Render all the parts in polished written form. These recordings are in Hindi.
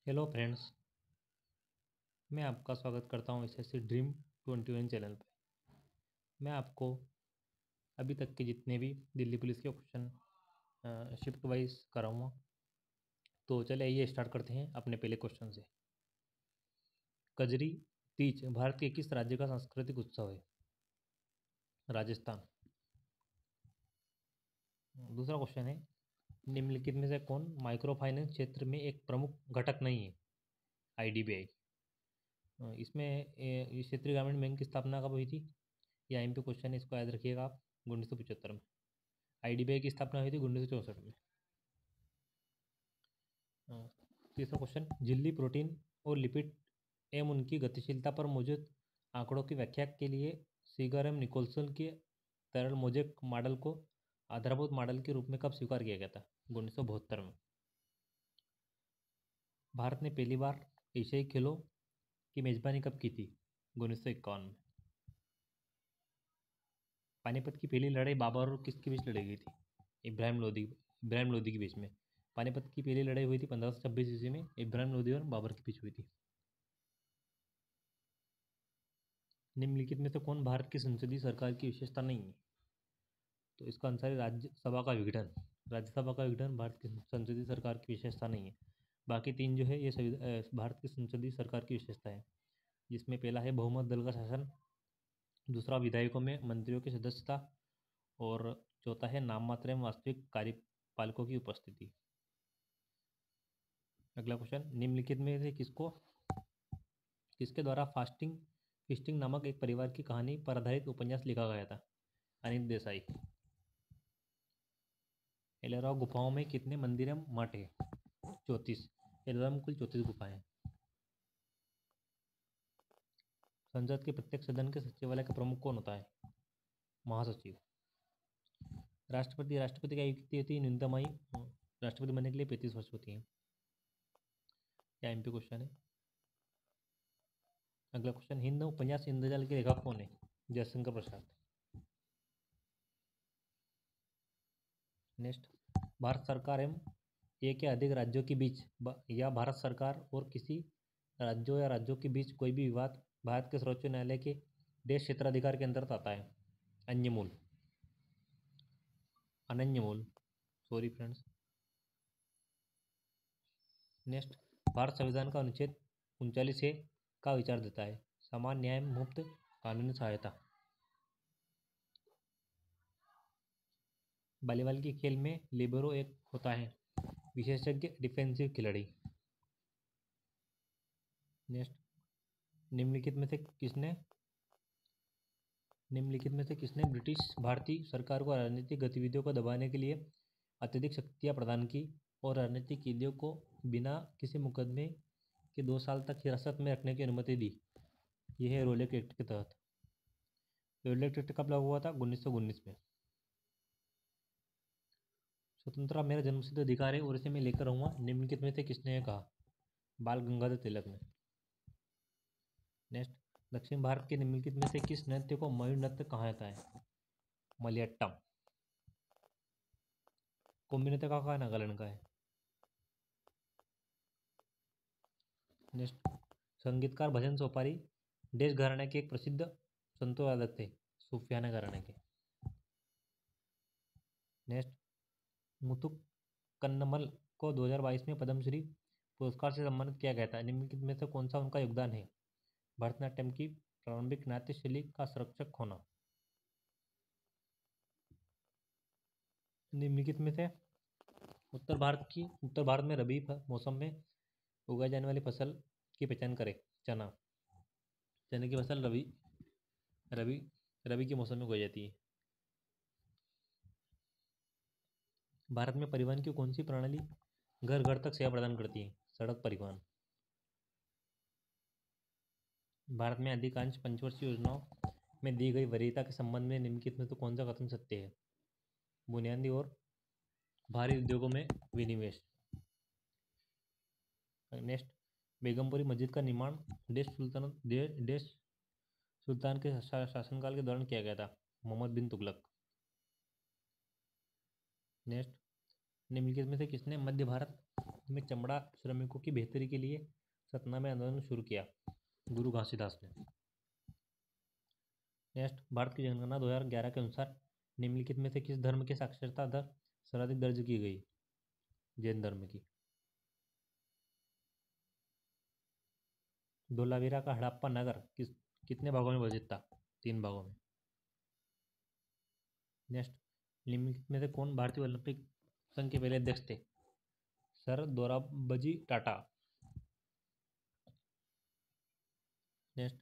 हेलो फ्रेंड्स, मैं आपका स्वागत करता हूँ एसएससी ड्रीम 21 चैनल पे। मैं आपको अभी तक के जितने भी दिल्ली पुलिस के क्वेश्चन शिफ्ट वाइज कराऊंगा। तो चलिए ये स्टार्ट करते हैं अपने पहले क्वेश्चन से। कजरी तीज भारत के किस राज्य का सांस्कृतिक उत्सव है? राजस्थान। दूसरा क्वेश्चन है, निम्नलिखित में से कौन माइक्रो फाइनेंस क्षेत्र में एक प्रमुख घटक नहीं है? आईडीबीआई। इसमें ये क्षेत्रीय ग्रामीण बैंक की स्थापना कब हुई थी? ये आईएमपी क्वेश्चन है, इसको याद रखिएगा आप। 1975 में आईडीबीआई की स्थापना हुई थी 1964 में। तीसरा क्वेश्चन, झिल्ली प्रोटीन और लिपिड एवं उनकी गतिशीलता पर मौजूद आंकड़ों की व्याख्या के लिए सीगर एम निकोलसन के तरल मोजेक मॉडल को आधारभूत मॉडल के रूप में कब स्वीकार किया गया था? 1972 में। भारत ने पहली बार एशियाई खेलों की मेजबानी कब की थी? 1951 में। पानीपत की पहली लड़ाई बाबर और किसके बीच लड़ी गई थी? इब्राहिम लोदी के बीच में। पानीपत की पहली लड़ाई हुई थी 1526 ईस्वी में, इब्राहिम लोदी और बाबर के बीच हुई थी। निम्नलिखित में से कौन भारत की संसदीय सरकार की विशेषता नहीं है? तो इसका आंसर है राज्यसभा का विघटन। राज्यसभा का विघटन भारत की संसदीय सरकार की विशेषता नहीं है। बाकी तीन जो है ये भारत की संसदीय सरकार की विशेषता है, जिसमें पहला है बहुमत दल का शासन, दूसरा विधायकों में मंत्रियों की सदस्यता, और चौथा है नाम मात्र एवं वास्तविक कार्यपालकों की उपस्थिति। अगला क्वेश्चन, निम्नलिखित में से किसके द्वारा फिस्टिंग नामक एक परिवार की कहानी पर आधारित उपन्यास लिखा गया था? अनिल देसाई। एलोरा गुफाओं में कितने मंदिर एवं मठ है? 34। एलोरा में कुल 34 गुफाएं हैं। संसद के प्रत्येक सदन के सचिवालय का प्रमुख कौन होता है? महासचिव। राष्ट्रपति की आयु कितनी होती है? न्यूनतम आयु राष्ट्रपति बनने के लिए 35 वर्ष होती है। क्या एमपी क्वेश्चन है। अगला क्वेश्चन, हिंद उपन्यास इंद्रजाल के लेखक कौन है? जयशंकर प्रसाद। नेक्स्ट, भारत सरकार एवं एक या अधिक राज्यों के बीच या भारत सरकार और किसी राज्यों या राज्यों के बीच कोई भी विवाद भारत के सर्वोच्च न्यायालय के देश क्षेत्राधिकार के अंतर्गत आता है? अनन्य मूल। Sorry friends. नेक्स्ट, भारत संविधान का अनुच्छेद 39 का विचार देता है? समान न्याय मुफ्त कानूनी सहायता। वॉलीबॉल के खेल में लिबरो एक होता है विशेषज्ञ डिफेंसिव खिलाड़ी। नेक्स्ट, निम्नलिखित में से किसने ब्रिटिश भारतीय सरकार को राजनीतिक गतिविधियों को दबाने के लिए अत्यधिक शक्तियां प्रदान की और राजनीतिक कैदियों को बिना किसी मुकदमे के 2 साल तक हिरासत में रखने की अनुमति दी? यह है रोलेट एक्ट के तहत। रोलेट एक्ट कब लागू हुआ था? 1919 में। स्वतंत्रता मेरा जन्मसिद्ध अधिकार है और इसे मैं लेकर रहूंगा, निम्नलिखित में से किसने यह कहा? बाल गंगाधर तिलक ने। नेक्स्ट, दक्षिण भारत के निम्नलिखित में से किस नृत्य को मयूर नृत्य कहा जाता है? मलियाट्टम। कुंभी नृत्य का नागालैंड का है। नेक्स्ट, संगीतकार भजन सोपारी देश घराने के एक प्रसिद्ध संतो वादक थे? सूफियाना घराने के। नेक्स्ट, मुथुक कन्नमल को 2022 में पद्मश्री पुरस्कार से सम्मानित किया गया था, निम्नलिखित में से कौन सा उनका योगदान है? भरतनाट्यम की प्रारंभिक नाट्य शैली का संरक्षक होना। निम्नलिखित में से उत्तर भारत में रबी मौसम में उगाई जाने वाली फसल की पहचान करें? चना। चने की फसल रबी के मौसम में उगाई जाती है। भारत में परिवहन की कौन सी प्रणाली घर घर तक सेवा प्रदान करती है? सड़क परिवहन। भारत में अधिकांश पंचवर्षीय योजनाओं में दी गई वरीयता के संबंध में निम्नलिखित में तो कौन सा कथन सत्य है? बुनियादी और भारी उद्योगों में विनिवेश। नेक्स्ट, बेगमपुरी मस्जिद का निर्माण देश सुल्तान के शासनकाल के दौरान किया गया था? मोहम्मद बिन तुगलक। नेक्स्ट, निम्नलिखित में से किसने मध्य भारत में चमड़ा श्रमिकों की बेहतरी के लिए सतना में आंदोलन शुरू किया, गुरु घासीदास ने। नेक्स्ट, भारत की जनगणना 2011 के अनुसार निम्नलिखित में से किस धर्म की साक्षरता दर सर्वाधिक दर्ज की गई? जैन धर्म की। धोलावीरा का हड़प्पा नगर कितने भागों में विभाजित था? 3 भागों में। नेक्स्ट, निम्नलिखित में से कौन भारतीय ओलंपिक संघ के पहले अध्यक्ष थे? सर दोराबजी टाटा। नेक्स्ट,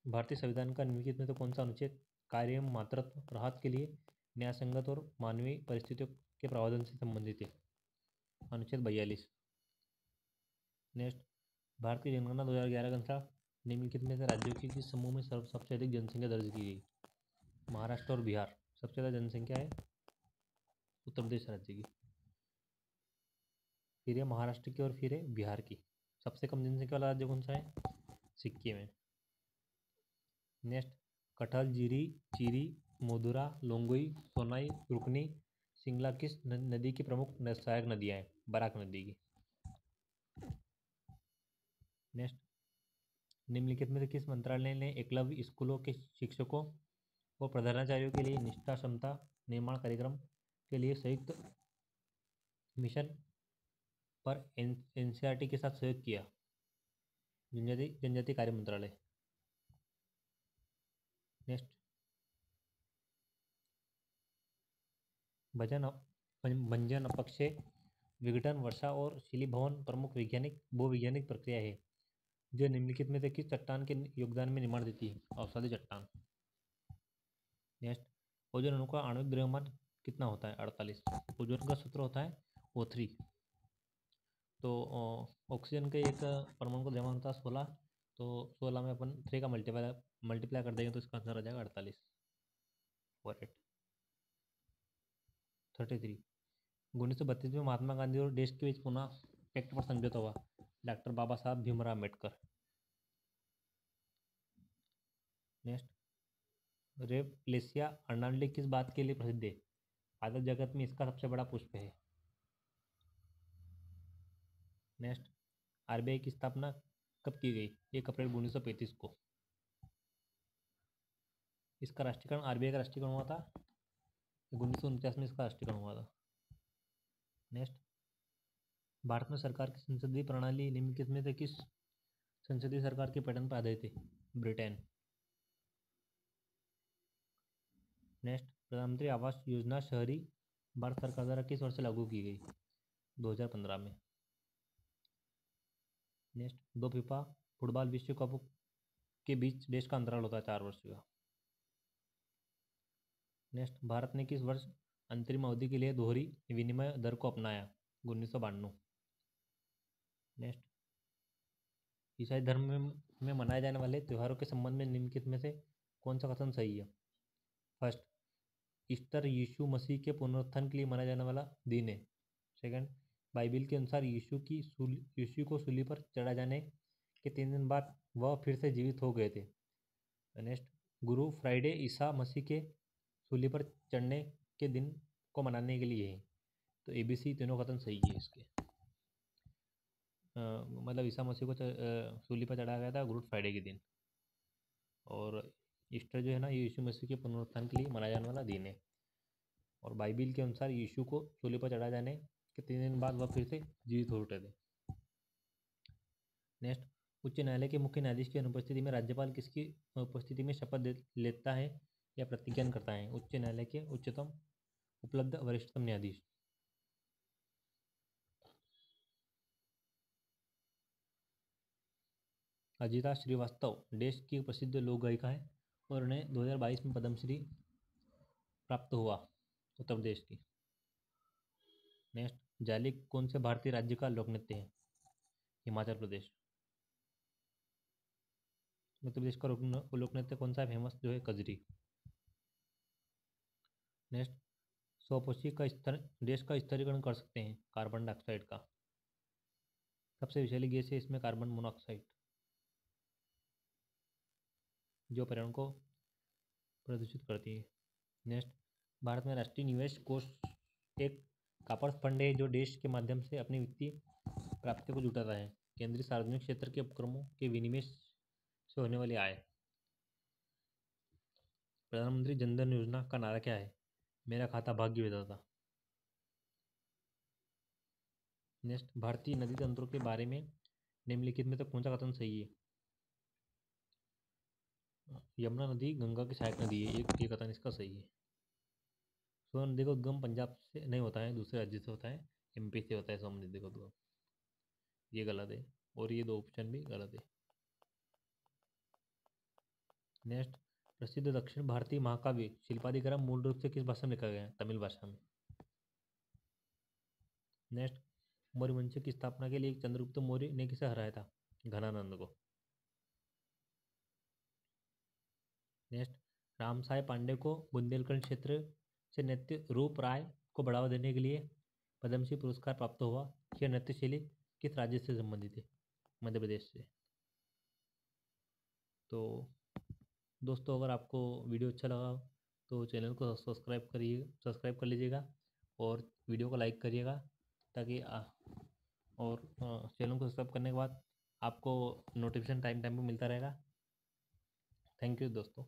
भारतीय संविधान का निम्नलिखित में से कौन सा अनुच्छेद कार्य एवं मातृत्व राहत के लिए न्याय संगत और मानवीय परिस्थितियों के प्रावधान से संबंधित है? अनुच्छेद 42। नेक्स्ट, भारत की जनगणना 2011 के अनुसार निम्नलिखित में से राज्यों की किस समूह में सबसे अधिक जनसंख्या दर्ज की गई? महाराष्ट्र और बिहार। सबसे ज़्यादा जनसंख्या है उत्तर प्रदेश राज्य की, फिर है महाराष्ट्र की और फिर है बिहार की। सबसे कम जनसंख्या वाला राज्य कौन सा है? सिक्किम है। नेक्स्ट, कटहल, जीरी, चीरी, मोदुरा, लोंगुई, सोनाई, रुकनी, सिंगला किस नदी की प्रमुख सहायक नदियाँ हैं? बराक नदी की। नेक्स्ट, निम्नलिखित में से किस मंत्रालय ने एकलव्य स्कूलों के शिक्षकों और प्रधानाचार्यों के लिए निष्ठा क्षमता निर्माण कार्यक्रम के लिए संयुक्त मिशन पर एनसीईआरटी के साथ सहयोग किया? जनजातीय कार्य मंत्रालय। नेक्स्ट, भंजन अपक्षय विघटन वर्षा और शिलीभवन प्रमुख भूवैज्ञानिक प्रक्रिया है जो निम्नलिखित में से किस चट्टान के योगदान में निर्माण देती है? अवसादी चट्टान। नेक्स्ट, ओजोन अणु का आणविक द्रव्यमान कितना होता है? 48। ओजोन का सूत्र होता है O3। तो ऑक्सीजन के एक परमाणु का द्रव्यमान होता है 16, तो 16 में अपन 3 का मल्टीप्लाई कर देंगे तो इसका आंसर आ जाएगा 48। 33। 1932 में महात्मा गांधी और देश के बीच पुनः पैक्ट पर समझौता हुआ। डॉक्टर बाबा साहब भीमराव अम्बेडकर। नेक्स्ट, रेपलेसिया अर्नाल्डी किस बात के लिए प्रसिद्ध है? पादप जगत में इसका सबसे बड़ा पुष्प है। नेक्स्ट, आरबीआई की स्थापना कब की गई? 1 अप्रैल 1935 को। इसका राष्ट्रीयकरण, आरबीआई का राष्ट्रीयकरण हुआ था 1949 में, इसका राष्ट्रीयकरण हुआ था। नेक्स्ट, भारत में सरकार की संसदीय प्रणाली निम्नलिखित में से किस संसदीय सरकार के पैटर्न पर आधारित है? ब्रिटेन। नेक्स्ट, प्रधानमंत्री आवास योजना शहरी भारत सरकार द्वारा किस वर्ष लागू की गई? 2015 में। नेक्स्ट, 2 फीफा फुटबॉल विश्व कप के बीच देश का अंतराल होता है 4 वर्ष का। नेक्स्ट, भारत ने किस वर्ष अंतरिम अवधि के लिए दोहरी विनिमय दर को अपनाया? 1992। नेक्स्ट, ईसाई धर्म में मनाए जाने वाले त्योहारों के संबंध में निम्नलिखित में से कौन सा कथन सही है? फर्स्ट, ईस्टर यीशु मसीह के पुनरुत्थान के लिए मनाया जाने वाला दिन है। सेकंड, बाइबिल के अनुसार यीशु को सूली पर चढ़ा जाने के 3 दिन बाद वह फिर से जीवित हो गए थे। नेक्स्ट, गुरु फ्राइडे ईसा मसीह के सूली पर चढ़ने के दिन को मनाने के लिए है। तो ABC तीनों कथन सही है इसके। मतलब ईसा मसीह को सूली पर चढ़ाया गया था गुड फ्राइडे के दिन, और ईस्टर जो है ना, ये यीशु मसीह के पुनरुत्थान के लिए मनाया जाने वाला दिन है। और बाइबिल के अनुसार यीशु को सूली पर चढ़ाए जाने के 3 दिन बाद वह फिर से जीवित हो उठे थे। नेक्स्ट, उच्च न्यायालय के मुख्य न्यायाधीश की अनुपस्थिति में राज्यपाल किसकी उपस्थिति में शपथ लेता है या प्रतिज्ञान करता है? उच्च न्यायालय के उच्चतम उपलब्ध वरिष्ठतम न्यायाधीश। अजिता श्रीवास्तव देश की प्रसिद्ध लोक गायिका है और उन्हें 2022 में पद्मश्री प्राप्त हुआ, उत्तर प्रदेश की। नेक्स्ट, जाली कौन से भारतीय राज्य का लोक नृत्य है? हिमाचल प्रदेश। मध्य प्रदेश का लोक नृत्य कौन सा है फेमस, जो है कजरी। नेक्स्ट, स्वपोषी का स्तर देश का स्तरीकरण कर सकते हैं कार्बन डाइऑक्साइड का। सबसे विषैली गैस है इसमें कार्बन मोनोऑक्साइड, जो पर्यावरण को प्रदूषित करती है। नेक्स्ट, भारत में राष्ट्रीय निवेश कोष एक कॉर्पस फंड है जो देश के माध्यम से अपनी वित्तीय प्राप्तियों को जुटाता है। केंद्रीय सार्वजनिक क्षेत्र के उपक्रमों के विनिवेश से होने वाली आय। प्रधानमंत्री जन धन योजना का नारा क्या है? मेरा खाता भाग्य विधाता। नेक्स्ट, भारतीय नदी तंत्रों के बारे में निम्नलिखित में से कौन सा कथन सही है? यमुना नदी गंगा की सहायक नदी है, ये कथन इसका सही है। सोन नदी का उद्गम पंजाब से नहीं होता है, दूसरे राज्य से होता है, एमपी से होता है सोन नदी का उद्गम, ये गलत है। और ये 2 ऑप्शन भी गलत है। नेक्स्ट, प्रसिद्ध दक्षिण भारतीय महाकाव्य शिल्पादिक्रम मूल रूप से किस भाषा में लिखा गया है? तमिल भाषा में। नेक्स्ट, मौर्य वंश की स्थापना के लिए चंद्रगुप्त मौर्य ने किसे हराया था? घनानंद को। नेक्स्ट, रामसाय पांडे को बुंदेलखंड क्षेत्र से नृत्य रूप राय को बढ़ावा देने के लिए पद्मश्री पुरस्कार प्राप्त हुआ। यह नृत्य शैली किस राज्य से संबंधित है? मध्य प्रदेश से। तो दोस्तों, अगर आपको वीडियो अच्छा लगा तो चैनल को सब्सक्राइब कर लीजिएगा और वीडियो को लाइक करिएगा, ताकि और चैनल को सब्सक्राइब करने के बाद आपको नोटिफिकेशन टाइम टाइम पे मिलता रहेगा। थैंक यू दोस्तों।